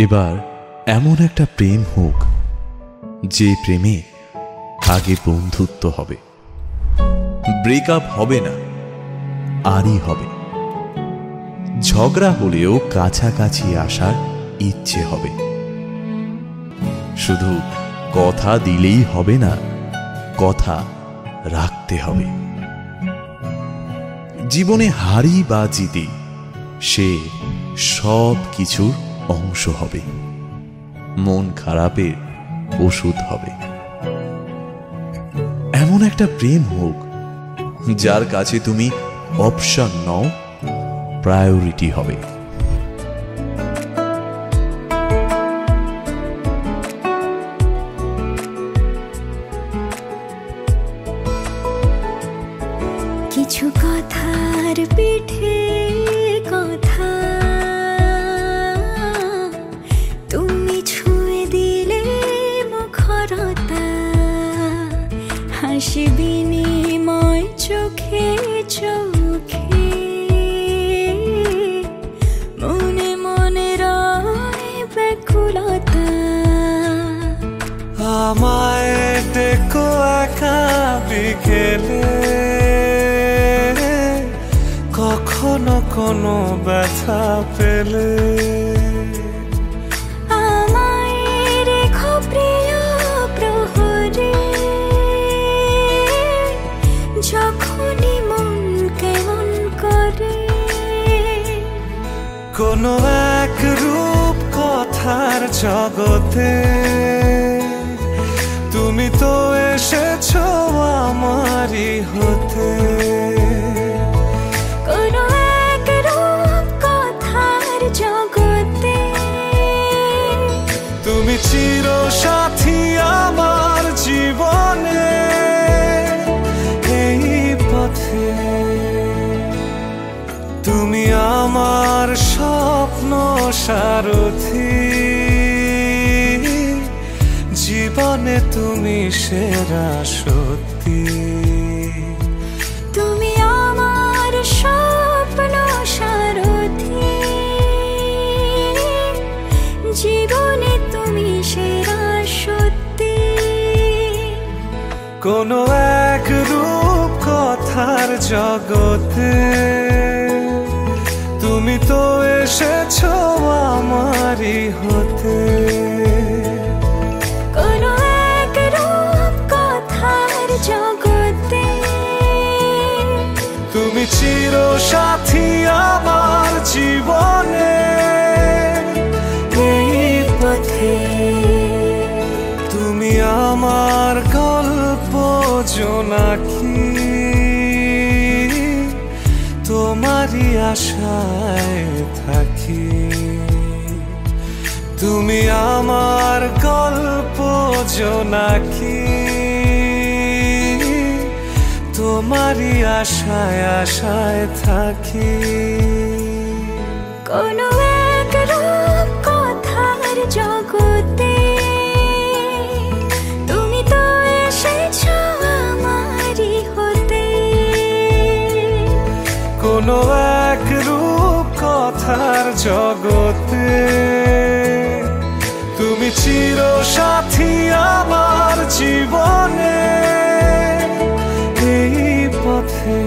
এবার এমন একটা প্রেম হোক যে প্রেমে আগে বন্ধুত্ব হবে, ব্রেকআপ হবে না, আরই হবে। ঝগড়া হলেও কাছাকাছি আসার ইচ্ছে হবে। শুধু কথা দিলেই হবে না, কথা রাখতে হবে। জীবনে হারি বা জিতি সে সব কিছুর অংশ হবে, মন খারাপের ওষুধ হবে। এমন একটা প্রেম হোক যার কাছে তুমি অপশন নও, প্রায়োরিটি হবে। কিছু কথার পিঠে কথা তুমি ছুঁয়ে দিলে মুখরতা, হাসি বিনিময় চোখে চোখে, মনে মনে রয় ব্যাকুলতা। আমায় দেখো একা বিকেলে, কখনো কোনো ব্যথা পেলে আমায় রেখো প্রিয় প্রহরে, যখনই মন কেমন করে। কোনো এক রূপ কথার জগতে তুমি তো এসেছো আমারই হতে। কোনো এক রূপ কথার জগতে তুমি চিরসাথী আমার জীবনে, এই পথে তুমি আমার স্বপ্ন সারথি, জীবনে তুমি সেরা সত্যি। তুমি আমার স্বপ্ন সারথি, জীবনে তুমি সেরা সত্যি। কোনো এক রূপ কথার জগতে তুমি তো এসেছো আমারই হতে। কোনো এক রূপ কথার জগতে তুমি চিরসাথী আমার জীবনে, এই পথে তুমি আমার গল্প জোনাকি, তোমারই আশায় থাকি। তুমি আমার গল্প জোনাকি, তোমারই আশায় আশায় থাকি। কোনো এক রূপ কথার জগতে তুমি তো এসেছো আমারই হতে। কোনো এক রূপ কথার জগতে তুমি চিরসাথী আমার জীবনে, এই পথে।